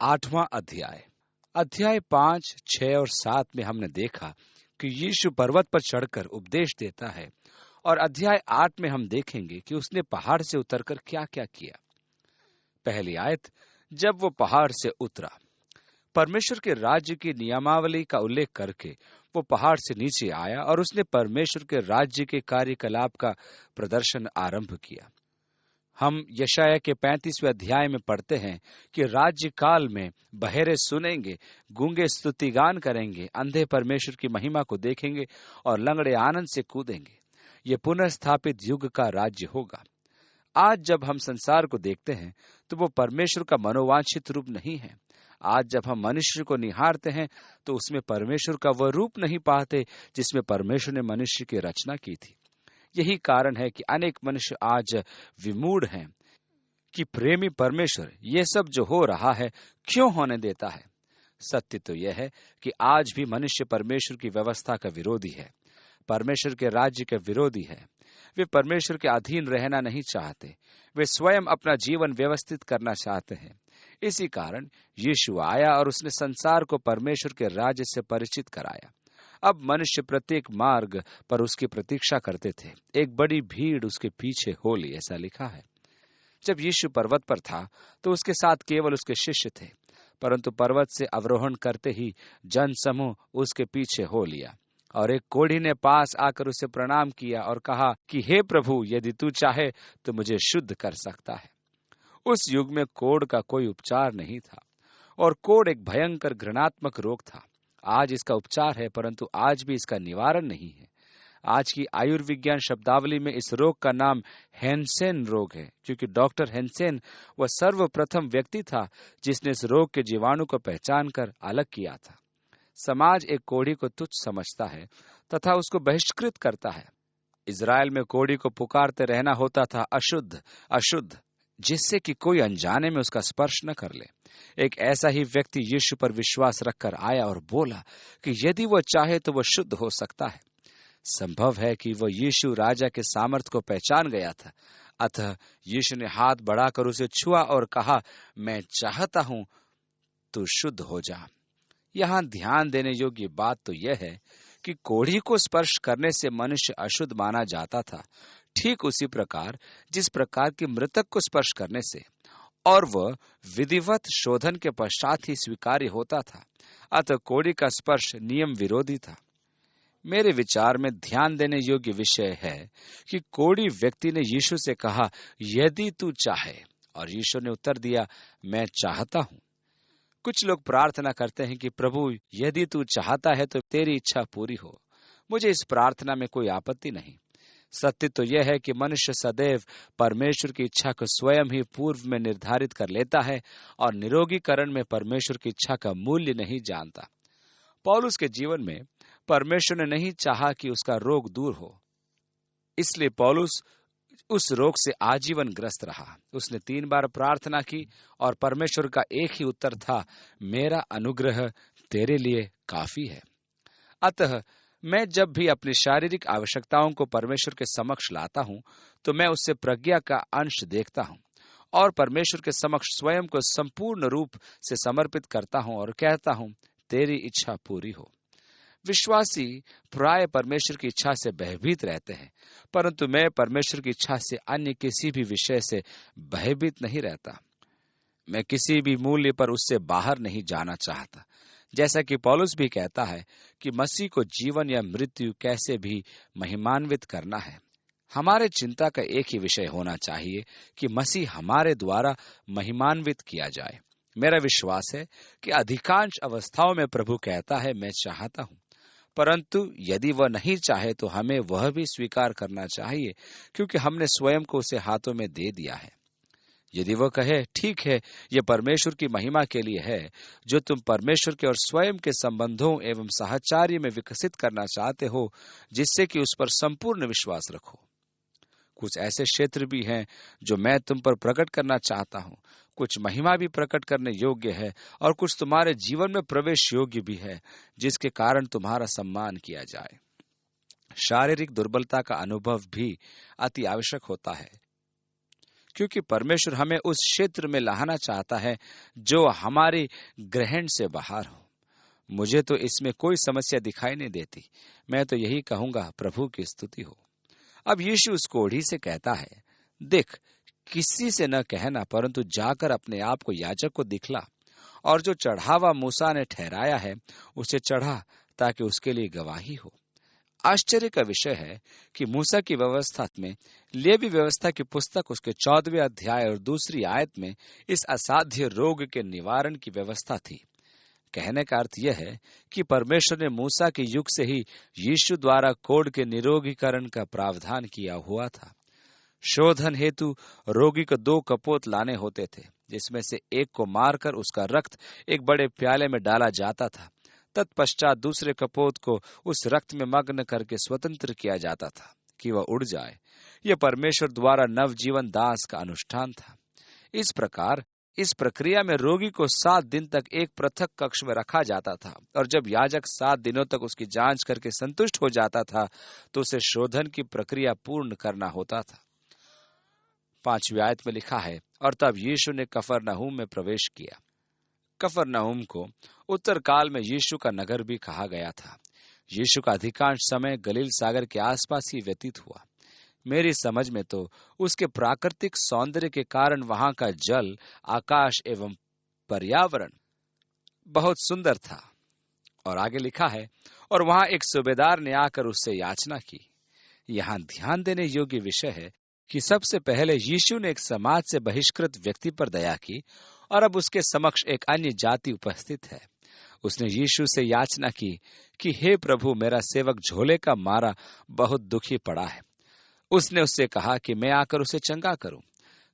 8वां अध्याय। अध्याय 5, 6 और 7 में हमने देखा कि यीशु पर्वत पर चढ़कर उपदेश देता है, और अध्याय 8 में हम देखेंगे कि उसने पहाड़ से उतरकर क्या क्या किया। पहली आयत, जब वो पहाड़ से उतरा। परमेश्वर के राज्य की नियमावली का उल्लेख करके वो पहाड़ से नीचे आया और उसने परमेश्वर के राज्य के कार्यकलाप का प्रदर्शन आरंभ किया। हम यशाया के 35वें अध्याय में पढ़ते हैं कि राज्य काल में बहरे सुनेंगे, गूंगे स्तुतिगान करेंगे, अंधे परमेश्वर की महिमा को देखेंगे और लंगड़े आनंद से कूदेंगे। ये पुनर्स्थापित युग का राज्य होगा। आज जब हम संसार को देखते हैं तो वो परमेश्वर का मनोवांछित रूप नहीं है। आज जब हम मनुष्य को निहारते हैं तो उसमें परमेश्वर का वह रूप नहीं पाते जिसमें परमेश्वर ने मनुष्य की रचना की थी। यही कारण है कि अनेक मनुष्य आज विमूढ़ हैं कि प्रेमी परमेश्वर ये सब जो हो रहा है क्यों होने देता है। सत्य तो यह है कि आज भी मनुष्य परमेश्वर की व्यवस्था का विरोधी है, परमेश्वर के राज्य के विरोधी है। वे परमेश्वर के अधीन रहना नहीं चाहते, वे स्वयं अपना जीवन व्यवस्थित करना चाहते हैं। इसी कारण यीशु आया और उसने संसार को परमेश्वर के राज्य से परिचित कराया। अब मनुष्य प्रत्येक मार्ग पर उसकी प्रतीक्षा करते थे, एक बड़ी भीड़ उसके पीछे हो ली, ऐसा लिखा है। जब यीशु पर्वत पर था तो उसके साथ केवल उसके शिष्य थे, परंतु पर्वत से अवरोहण करते ही जन समूह उसके पीछे हो लिया, और एक कोढ़ी ने पास आकर उसे प्रणाम किया और कहा कि हे प्रभु, यदि तू चाहे तो मुझे शुद्ध कर सकता है। उस युग में कोढ़ का कोई उपचार नहीं था, और कोढ़ एक भयंकर घृणात्मक रोग था। आज इसका उपचार है, परंतु आज भी इसका निवारण नहीं है। आज की आयुर्विज्ञान शब्दावली में इस रोग का नाम हैंसेन रोग है, क्योंकि डॉक्टर हैंसेन वह सर्वप्रथम व्यक्ति था जिसने इस रोग के जीवाणु को पहचान कर अलग किया था। समाज एक कोढ़ी को तुच्छ समझता है तथा उसको बहिष्कृत करता है। इज़राइल में कोढ़ी को पुकारते रहना होता था, अशुद्ध अशुद्ध, जिससे कि कोई अनजाने में उसका स्पर्श न कर ले। एक ऐसा ही व्यक्ति यीशु पर विश्वास रखकर आया और बोला कि यदि वह चाहे तो वह शुद्ध हो सकता है। संभव है कि वह यीशु राजा के सामर्थ्य को पहचान गया था। अतः यीशु ने हाथ बढ़ाकर उसे छुआ और कहा, मैं चाहता हूं, तू शुद्ध हो जा। यहाँ ध्यान देने योग्य बात तो यह है कि कोढ़ी को स्पर्श करने से मनुष्य अशुद्ध माना जाता था, ठीक उसी प्रकार जिस प्रकार की मृतक को स्पर्श करने से, और वह विधिवत शोधन के पश्चात ही स्वीकार्य होता था। अतः कोढ़ी का स्पर्श नियम विरोधी था। मेरे विचार में ध्यान देने योग्य विषय है कि कोढ़ी व्यक्ति ने यीशु से कहा, यदि तू चाहे, और यीशु ने उत्तर दिया, मैं चाहता हूं। कुछ लोग प्रार्थना करते हैं कि प्रभु, यदि तू चाहता है तो तेरी इच्छा पूरी हो। मुझे इस प्रार्थना में कोई आपत्ति नहीं। सत्य तो यह है कि मनुष्य सदैव परमेश्वर की इच्छा को स्वयं ही पूर्व में निर्धारित कर लेता है और निरोगीकरण में परमेश्वर की इच्छा का मूल्य नहीं जानता। पौलुस के जीवन में परमेश्वर ने नहीं चाहा कि उसका रोग दूर हो, इसलिए पौलुस उस रोग से आजीवन ग्रस्त रहा। उसने 3 बार प्रार्थना की और परमेश्वर का एक ही उत्तर था, मेरा अनुग्रह तेरे लिए काफी है। अतः मैं जब भी अपनी शारीरिक आवश्यकताओं को परमेश्वर के समक्ष लाता हूं तो मैं उससे प्रज्ञा का अंश देखता हूं और परमेश्वर के समक्ष स्वयं को संपूर्ण रूप से समर्पित करता हूं और कहता हूं, तेरी इच्छा पूरी हो। विश्वासी प्राय परमेश्वर की इच्छा से भयभीत रहते हैं, परंतु मैं परमेश्वर की इच्छा से अन्य किसी भी विषय से भयभीत नहीं रहता। मैं किसी भी मूल्य पर उससे बाहर नहीं जाना चाहता। जैसा कि पौलुस भी कहता है कि मसीह को जीवन या मृत्यु कैसे भी महिमान्वित करना है। हमारे चिंता का एक ही विषय होना चाहिए कि मसीह हमारे द्वारा महिमान्वित किया जाए। मेरा विश्वास है कि अधिकांश अवस्थाओं में प्रभु कहता है, मैं चाहता हूं, परंतु यदि वह नहीं चाहे तो हमें वह भी स्वीकार करना चाहिए, क्योंकि हमने स्वयं को उसे हाथों में दे दिया है। यदि वह कहे, ठीक है, यह परमेश्वर की महिमा के लिए है, जो तुम परमेश्वर के और स्वयं के संबंधों एवं साहचर्य में विकसित करना चाहते हो, जिससे कि उस पर संपूर्ण विश्वास रखो। कुछ ऐसे क्षेत्र भी हैं जो मैं तुम पर प्रकट करना चाहता हूं। कुछ महिमा भी प्रकट करने योग्य है और कुछ तुम्हारे जीवन में प्रवेश योग्य भी है, जिसके कारण तुम्हारा सम्मान किया जाए। शारीरिक दुर्बलता का अनुभव भी अति आवश्यक होता है, क्योंकि परमेश्वर हमें उस क्षेत्र में लाना चाहता है जो हमारी ग्रहण से बाहर हो। मुझे तो इसमें कोई समस्या दिखाई नहीं देती। मैं तो यही कहूंगा, प्रभु की स्तुति हो। अब यीशु उस कोढ़ी से कहता है, देख, किसी से न कहना, परंतु जाकर अपने आप को याजक को दिखला, और जो चढ़ावा मूसा ने ठहराया है उसे चढ़ा, ताकि उसके लिए गवाही हो। आश्चर्य का विषय है कि मूसा की व्यवस्था में, लेवी व्यवस्था की पुस्तक उसके 14वें अध्याय और दूसरी आयत में इस असाध्य रोग के निवारण की व्यवस्था थी। कहने का अर्थ यह है कि परमेश्वर ने मूसा के युग से ही यीशु द्वारा कोढ़ के निरोगीकरण का प्रावधान किया हुआ था। शोधन हेतु रोगी को 2 कपोत लाने होते थे, जिसमें से एक को मारकर उसका रक्त एक बड़े प्याले में डाला जाता था। तत्पश्चात दूसरे कपोत को उस रक्त में मग्न करके स्वतंत्र किया जाता था कि वह उड़ जाए। यह परमेश्वर द्वारा नवजीवन दास का अनुष्ठान था। इस प्रकार इस प्रक्रिया में रोगी को 7 दिन तक एक पृथक कक्ष में रखा जाता था, और जब याजक 7 दिनों तक उसकी जांच करके संतुष्ट हो जाता था तो उसे शोधन की प्रक्रिया पूर्ण करना होता था। 5वीं आयत में लिखा है, और तब यीशु ने कफरनहूम में प्रवेश किया। कफरनहूम को उत्तर काल में यीशु का नगर भी कहा गया था। यीशु का अधिकांश समय गलील सागर के आसपास ही व्यतीत हुआ। मेरी समझ में तो उसके प्राकृतिक सौंदर्य के कारण वहां का जल, आकाश एवं पर्यावरण बहुत सुंदर था। और आगे लिखा है, और वहां एक सूबेदार ने आकर उससे याचना की। यहाँ ध्यान देने योग्य विषय है कि सबसे पहले यीशु ने एक समाज से बहिष्कृत व्यक्ति पर दया की, और अब उसके समक्ष एक अन्य जाति उपस्थित है। उसने यीशु से याचना की कि हे प्रभु, मेरा सेवक झोले का मारा बहुत दुखी पड़ा है। उसने उससे कहा कि मैं आकर उसे चंगा करूं।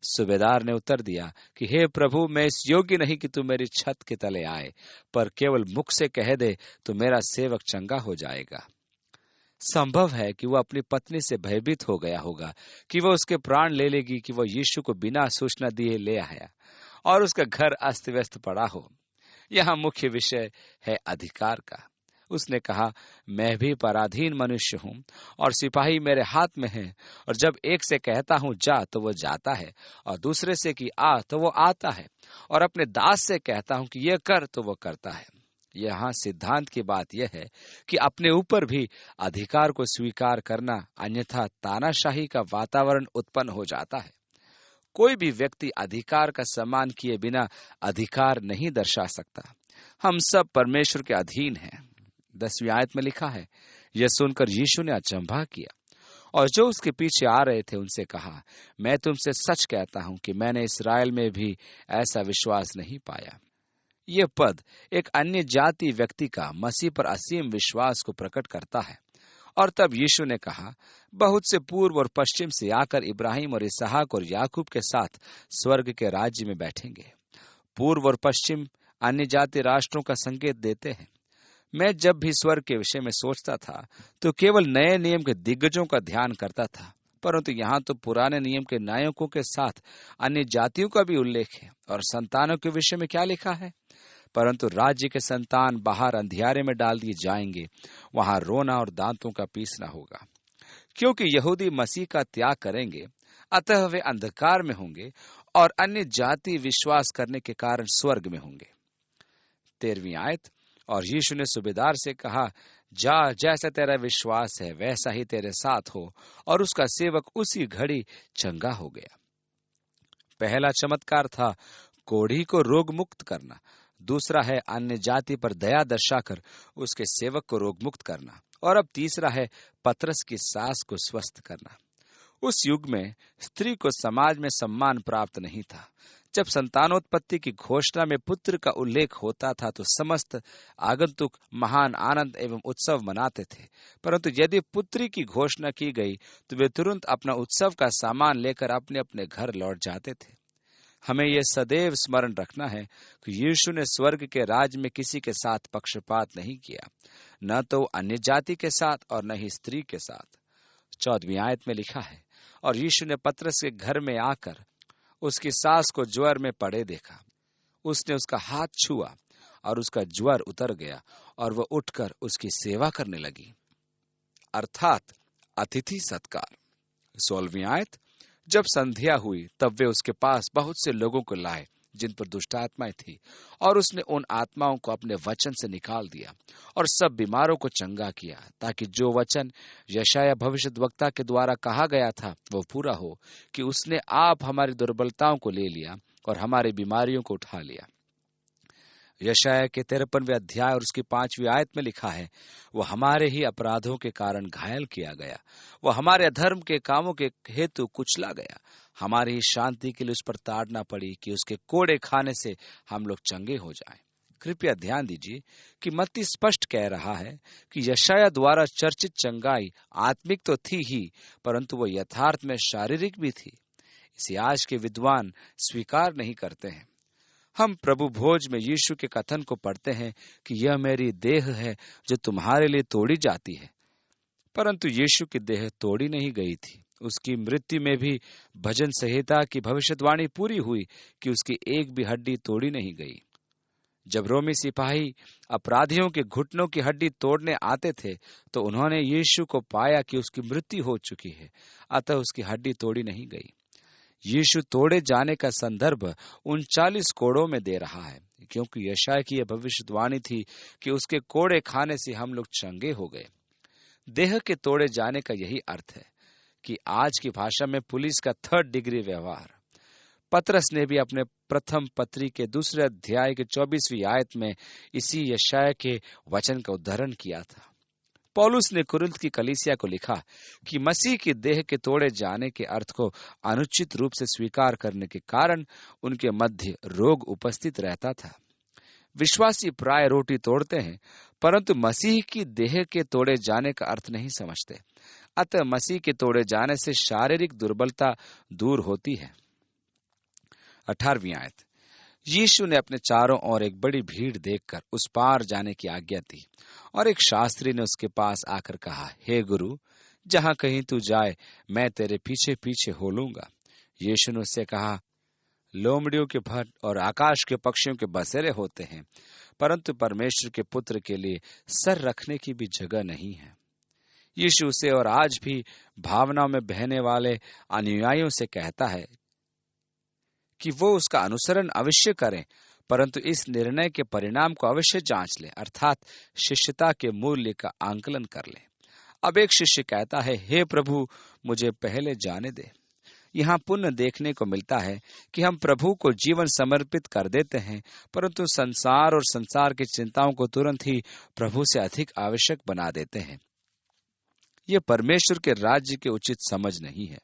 सूबेदार ने उत्तर दिया कि हे प्रभु, मैं इस योग्य नहीं कि तू मेरी छत के तले आए, पर केवल मुख से कह दे तो मेरा सेवक चंगा हो जाएगा। संभव है कि वह अपनी पत्नी से भयभीत हो गया होगा कि वह उसके प्राण ले लेगी कि वह यीशु को बिना सूचना दिए ले आया और उसका घर अस्त व्यस्त पड़ा हो। यहाँ मुख्य विषय है अधिकार का। उसने कहा, मैं भी पराधीन मनुष्य हूँ और सिपाही मेरे हाथ में है, और जब एक से कहता हूँ जा तो वो जाता है, और दूसरे से कि आ तो वो आता है, और अपने दास से कहता हूँ कि यह कर तो वो करता है। यहाँ सिद्धांत की बात यह है कि अपने ऊपर भी अधिकार को स्वीकार करना, अन्यथा तानाशाही का वातावरण उत्पन्न हो जाता है। कोई भी व्यक्ति अधिकार का सम्मान किए बिना अधिकार नहीं दर्शा सकता। हम सब परमेश्वर के अधीन हैं। 10वीं आयत में लिखा है, यह सुनकर यीशु ने अचंभा किया और जो उसके पीछे आ रहे थे उनसे कहा, मैं तुमसे सच कहता हूं कि मैंने इस्राएल में भी ऐसा विश्वास नहीं पाया। यह पद एक अन्य जाति व्यक्ति का मसीह पर असीम विश्वास को प्रकट करता है। और तब यीशु ने कहा, बहुत से पूर्व और पश्चिम से आकर इब्राहिम और इसहाक और याकूब के साथ स्वर्ग के राज्य में बैठेंगे। पूर्व और पश्चिम अन्य जाति राष्ट्रों का संकेत देते हैं। मैं जब भी स्वर्ग के विषय में सोचता था तो केवल नए नियम के दिग्गजों का ध्यान करता था, परंतु यहाँ तो पुराने नियम के नायकों के साथ अन्य जातियों का भी उल्लेख है। और संतानों के विषय में क्या लिखा है? परंतु राज्य के संतान बाहर अंधियारे में डाल दिए जाएंगे, वहां रोना और दांतों का पीसना होगा, क्योंकि यहूदी मसीह का त्याग करेंगे, अतः वे अंधकार में होंगे, और अन्य जाति विश्वास करने के कारण स्वर्ग में होंगे। 13वीं आयत, और यीशु ने सूबेदार से कहा, जा, जैसा तेरा विश्वास है वैसा ही तेरे साथ हो, और उसका सेवक उसी घड़ी चंगा हो गया। पहला चमत्कार था कोढ़ी को रोग मुक्त करना, दूसरा है अन्य जाति पर दया दर्शाकर उसके सेवक को रोग मुक्त करना, और अब तीसरा है पतरस की सास को स्वस्थ करना। उस युग में स्त्री को समाज में सम्मान प्राप्त नहीं था। जब संतानोत्पत्ति की घोषणा में पुत्र का उल्लेख होता था तो समस्त आगंतुक महान आनंद एवं उत्सव मनाते थे, परंतु यदि पुत्री की घोषणा की गई तो वे तुरंत अपना उत्सव का सामान लेकर अपने अपने घर लौट जाते थे। हमें यह सदैव स्मरण रखना है कि यीशु ने स्वर्ग के राज्य में किसी के साथ पक्षपात नहीं किया, न तो अन्य जाति के साथ और न ही स्त्री के साथ। 14वीं आयत में लिखा है, और यीशु ने पतरस के घर में आकर उसकी सास को ज्वर में पड़े देखा। उसने उसका हाथ छुआ और उसका ज्वर उतर गया और वह उठकर उसकी सेवा करने लगी। अर्थात अतिथि सत्कार। 16वीं आयत, जब संध्या हुई तब वे उसके पास बहुत से लोगों को लाए जिन पर दुष्ट आत्माएं थी, और उसने उन आत्माओं को अपने वचन से निकाल दिया और सब बीमारों को चंगा किया, ताकि जो वचन यशाया भविष्यद्वक्ता के द्वारा कहा गया था वो पूरा हो, कि उसने आप हमारी दुर्बलताओं को ले लिया और हमारी बीमारियों को उठा लिया। यशाया के 53वें अध्याय और उसकी 5वीं आयत में लिखा है, वो हमारे ही अपराधों के कारण घायल किया गया, वो हमारे अधर्म के कामों के हेतु कुचला गया, हमारी ही शांति के लिए उस पर ताड़ना पड़ी, कि उसके कोड़े खाने से हम लोग चंगे हो जाएं। कृपया ध्यान दीजिए कि मत्ती स्पष्ट कह रहा है कि यशाया द्वारा चर्चित चंगाई आत्मिक तो थी ही, परंतु वो यथार्थ में शारीरिक भी थी। इसे आज के विद्वान स्वीकार नहीं करते हैं। हम प्रभु भोज में यीशु के कथन को पढ़ते हैं कि यह मेरी देह है जो तुम्हारे लिए तोड़ी जाती है, परंतु यीशु की देह तोड़ी नहीं गई थी। उसकी मृत्यु में भी भजन संहिता की भविष्यवाणी पूरी हुई कि उसकी एक भी हड्डी तोड़ी नहीं गई। जब रोमी सिपाही अपराधियों के घुटनों की हड्डी तोड़ने आते थे तो उन्होंने यीशु को पाया कि उसकी मृत्यु हो चुकी है, अतः उसकी हड्डी तोड़ी नहीं गई। यीशु तोड़े जाने का संदर्भ 39 कोड़ों में दे रहा है, क्योंकि यशाया की यह भविष्यवाणी थी कि उसके कोड़े खाने से हम लोग चंगे हो गए। देह के तोड़े जाने का यही अर्थ है कि आज की भाषा में पुलिस का 3rd डिग्री व्यवहार। पतरस ने भी अपने प्रथम पत्री के 2 अध्याय के 24वीं आयत में इसी यशाया के वचन का उद्धरण किया था। पौलुस ने कुरिन्थ की कलीसिया को लिखा कि मसीह की देह के तोड़े जाने के अर्थ को अनुचित रूप से स्वीकार करने के कारण उनके मध्य रोग उपस्थित रहता था। विश्वासी प्राय रोटी तोड़ते हैं, परंतु मसीह की देह के तोड़े जाने का अर्थ नहीं समझते। अतः मसीह के तोड़े जाने से शारीरिक दुर्बलता दूर होती है। 18वीं आयत, यीशु ने अपने चारों ओर एक बड़ी भीड़ देखकर उस पार जाने की आज्ञा दी, और एक शास्त्री ने उसके पास आकर कहा, हे गुरु, जहां कहीं तू जाए मैं तेरे पीछे पीछे हो लूंगा। यीशु ने उससे कहा, लोमड़ियों के भट्ट और आकाश के पक्षियों के बसेरे होते हैं, परंतु परमेश्वर के पुत्र के लिए सर रखने की भी जगह नहीं है। यीशु उसे और आज भी भावनाओं में बहने वाले अनुयायियों से कहता है कि वो उसका अनुसरण अवश्य करें, परंतु इस निर्णय के परिणाम को अवश्य जांच लें, अर्थात शिष्यता के मूल्य का आंकलन कर लें। अब एक शिष्य कहता है, हे प्रभु, मुझे पहले जाने दे। यहाँ पुण्य देखने को मिलता है कि हम प्रभु को जीवन समर्पित कर देते हैं, परंतु संसार और संसार की चिंताओं को तुरंत ही प्रभु से अधिक आवश्यक बना देते हैं। यह परमेश्वर के राज्य की उचित समझ नहीं है।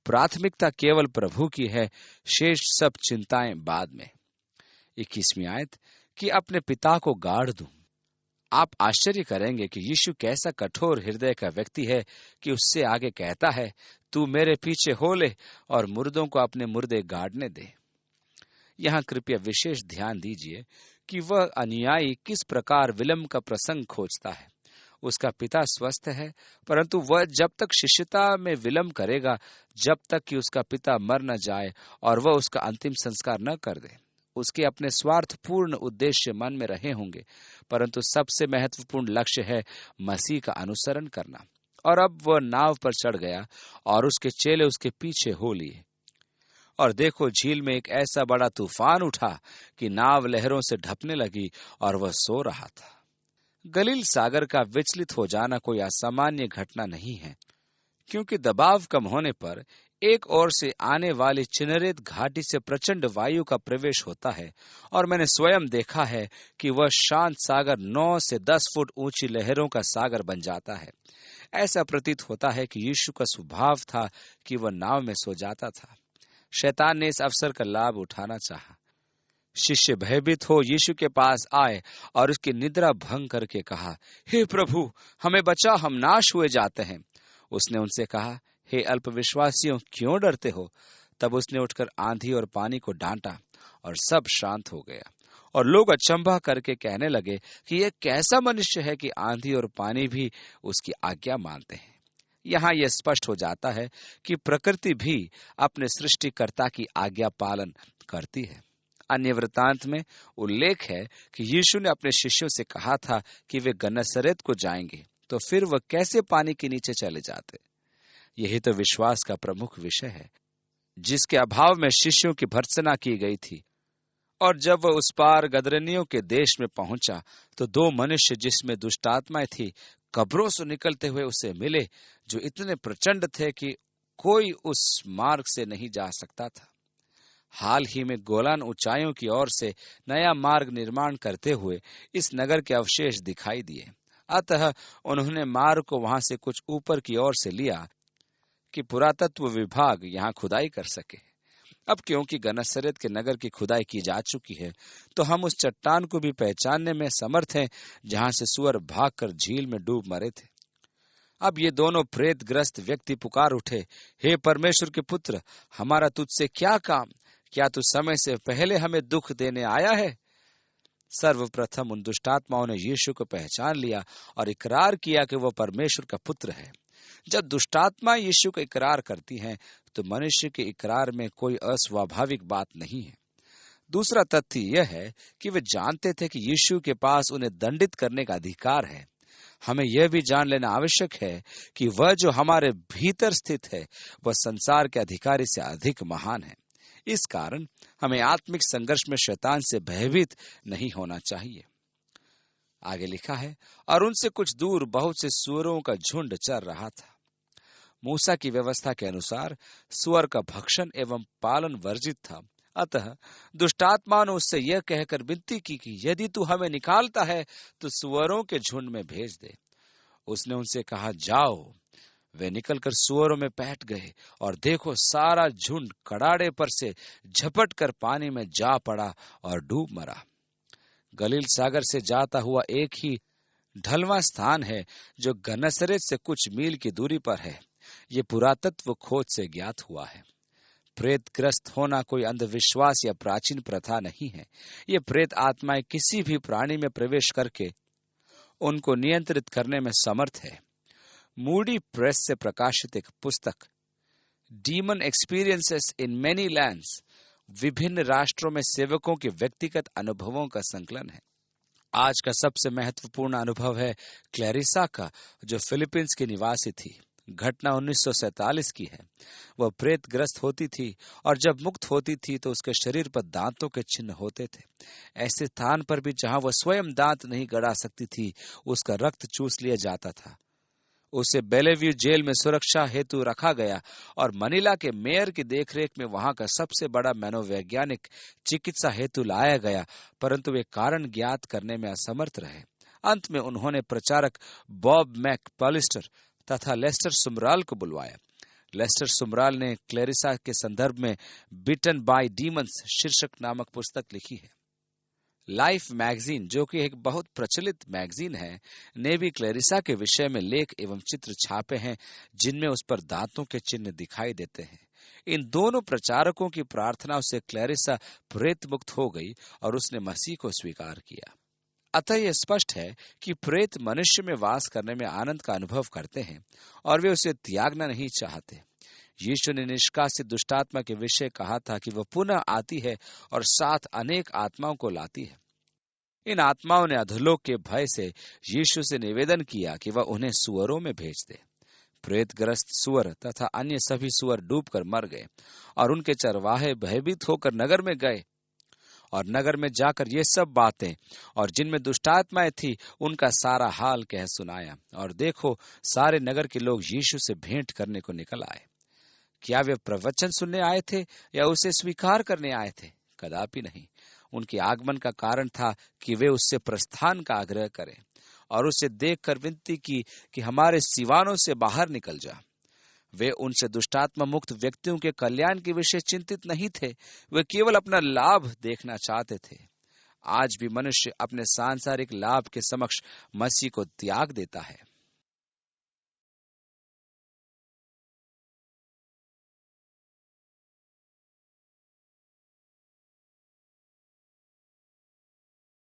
प्राथमिकता केवल प्रभु की है, शेष सब चिंताएं बाद में। 21वीं आयत, कि अपने पिता को गाड़ दूं। आप आश्चर्य करेंगे कि यीशु कैसा कठोर हृदय का व्यक्ति है कि उससे आगे कहता है, तू मेरे पीछे हो ले और मुर्दों को अपने मुर्दे गाड़ने दे। यहाँ कृपया विशेष ध्यान दीजिए कि वह अनुयायी किस प्रकार विलंब का प्रसंग खोजता है। उसका पिता स्वस्थ है, परंतु वह जब तक शिष्यता में विलंब करेगा, जब तक कि उसका पिता मर न जाए और वह उसका अंतिम संस्कार न कर दे। उसके अपने स्वार्थपूर्ण उद्देश्य मन में रहे होंगे, परंतु सबसे महत्वपूर्ण लक्ष्य है मसीह का अनुसरण करना। और अब वह नाव पर चढ़ गया और उसके चेले उसके पीछे हो लिए। और देखो, झील में एक ऐसा बड़ा तूफान उठा कि नाव लहरों से ढपने लगी और वह सो रहा था। गलील सागर का विचलित हो जाना कोई असामान्य घटना नहीं है, क्योंकि दबाव कम होने पर एक ओर से आने वाली चिनरेत घाटी से प्रचंड वायु का प्रवेश होता है, और मैंने स्वयं देखा है कि वह शांत सागर 9 से 10 फुट ऊंची लहरों का सागर बन जाता है। ऐसा प्रतीत होता है कि यीशु का स्वभाव था कि वह नाव में सो जाता था। शैतान ने इस अवसर का लाभ उठाना चाहा। शिष्य भयभीत हो यीशु के पास आए और उसकी निद्रा भंग करके कहा, हे प्रभु, हमें बचा, हम नाश हुए जाते हैं। उसने उनसे कहा, हे अल्पविश्वासियों, क्यों डरते हो? तब उसने उठकर आंधी और पानी को डांटा और सब शांत हो गया। और लोग अचंभा करके कहने लगे कि यह कैसा मनुष्य है कि आंधी और पानी भी उसकी आज्ञा मानते हैं। यहाँ यह स्पष्ट हो जाता है कि प्रकृति भी अपने सृष्टिकर्ता की आज्ञा पालन करती है। अन्य वृतांत में उल्लेख है कि यीशु ने अपने शिष्यों से कहा था कि वे गन्नसरेत को जाएंगे, तो फिर वह कैसे पानी के नीचे चले जाते? यही तो विश्वास का प्रमुख विषय है। जिसके अभाव में शिष्यों की भर्त्सना की गई थी। और जब वह उस पार गदरनियों के देश में पहुंचा तो दो मनुष्य जिसमें दुष्टात्माएं थी कब्रों से निकलते हुए उसे मिले, जो इतने प्रचंड थे कि कोई उस मार्ग से नहीं जा सकता था। हाल ही में गोलान ऊंचाइयों की ओर से नया मार्ग निर्माण करते हुए इस नगर के अवशेष दिखाई दिए। अतः उन्होंने मार्ग को वहां से कुछ ऊपर की ओर से लिया कि पुरातत्व विभाग यहाँ खुदाई कर सके। अब क्योंकि गन्नसरेत के नगर की खुदाई की जा चुकी है, तो हम उस चट्टान को भी पहचानने में समर्थ हैं जहां से सुअर भागकर झील में डूब मरे थे। अब ये दोनों प्रेतग्रस्त व्यक्ति पुकार उठे, हे परमेश्वर के पुत्र, हमारा तुझसे क्या काम? क्या तू समय से पहले हमें दुख देने आया है? सर्वप्रथम उन दुष्टात्माओं ने यीशु को पहचान लिया और इकरार किया कि वह परमेश्वर का पुत्र है। जब दुष्टात्मा यीशु का इकरार करती हैं, तो मनुष्य के इकरार में कोई अस्वाभाविक बात नहीं है। दूसरा तथ्य यह है कि वे जानते थे कि यीशु के पास उन्हें दंडित करने का अधिकार है। हमें यह भी जान लेना आवश्यक है कि वह जो हमारे भीतर स्थित है वह संसार के अधिकारी से अधिक महान है। इस कारण हमें आत्मिक संघर्ष में शैतान से भयभीत नहीं होना चाहिए। आगे लिखा है, और उनसे कुछ दूर बहुत से सुअरों का झुंड चर रहा था। मूसा की व्यवस्था के अनुसार सुअर का भक्षण एवं पालन वर्जित था। अतः दुष्टात्मा ने उससे यह कहकर विनती की कि यदि तू हमें निकालता है तो सुअरों के झुंड में भेज दे। उसने उनसे कहा, जाओ। वे निकलकर सुअरों में बैठ गए और देखो, सारा झुंड कड़ाड़े पर से झपट कर पानी में जा पड़ा और डूब मरा। गलील सागर से जाता हुआ एक ही ढलवां स्थान है जो गन्नसरेत से कुछ मील की दूरी पर है। ये पुरातत्व खोज से ज्ञात हुआ है। प्रेतग्रस्त होना कोई अंधविश्वास या प्राचीन प्रथा नहीं है। ये प्रेत आत्माएं किसी भी प्राणी में प्रवेश करके उनको नियंत्रित करने में समर्थ है। मूडी प्रेस से प्रकाशित एक पुस्तक demon experiences in many lands विभिन्न राष्ट्रों में सेवकों के व्यक्तिगत अनुभवों का संकलन है। आज का सबसे महत्वपूर्ण अनुभव है क्लैरिसा का, जो फिलीपींस की निवासी थी। घटना 1947 की है। वह प्रेतग्रस्त होती थी और जब मुक्त होती थी तो उसके शरीर पर दांतों के चिन्ह होते थे। ऐसे स्थान पर भी जहां वह स्वयं दांत नहीं गड़ा सकती थी, उसका रक्त चूस लिया जाता था। उसे बेलेव्यू जेल में सुरक्षा हेतु रखा गया और मनीला के मेयर की देखरेख में वहां का सबसे बड़ा मनोवैज्ञानिक चिकित्सा हेतु लाया गया, परंतु वे कारण ज्ञात करने में असमर्थ रहे। अंत में उन्होंने प्रचारक बॉब मैकपालिस्टर तथा लेस्टर सुमराल को बुलवाया। लेस्टर सुमराल ने क्लैरिसा के संदर्भ में बिटन बाय डीमंस शीर्षक नामक पुस्तक लिखी है। लाइफ मैगजीन, जो कि एक बहुत प्रचलित मैगजीन है, ने भी क्लैरिसा के विषय में लेख एवं चित्र छापे हैं जिनमें उस पर दांतों के चिन्ह दिखाई देते हैं। इन दोनों प्रचारकों की प्रार्थनाओं से क्लैरिसा प्रेत मुक्त हो गई और उसने मसीह को स्वीकार किया। अतः यह स्पष्ट है कि प्रेत मनुष्य में वास करने में आनंद का अनुभव करते हैं और वे उसे त्यागना नहीं चाहते। यीशु ने निष्कासित दुष्टात्मा के विषय कहा था कि वह पुनः आती है और साथ अनेक आत्माओं को लाती है। इन आत्माओं ने अधोलोक के भय से यीशु से निवेदन किया कि वह उन्हें सुअरों में भेज दे। प्रेतग्रस्त सुअर तथा अन्य सभी सुअर डूबकर मर गए और उनके चरवाहे भयभीत होकर नगर में गए और नगर में जाकर ये सब बातें और जिनमें दुष्टात्माएं थी उनका सारा हाल कह सुनाया। और देखो, सारे नगर के लोग यीशु से भेंट करने को निकल आए। क्या वे प्रवचन सुनने आए थे या उसे स्वीकार करने आए थे? कदापि नहीं। उनके आगमन का कारण था कि वे उससे प्रस्थान का आग्रह करें और उसे देखकर विनती की कि हमारे सिवानों से बाहर निकल जा। वे उनसे दुष्टात्मा मुक्त व्यक्तियों के कल्याण के विषय चिंतित नहीं थे, वे केवल अपना लाभ देखना चाहते थे। आज भी मनुष्य अपने सांसारिक लाभ के समक्ष मसीह को त्याग देता है।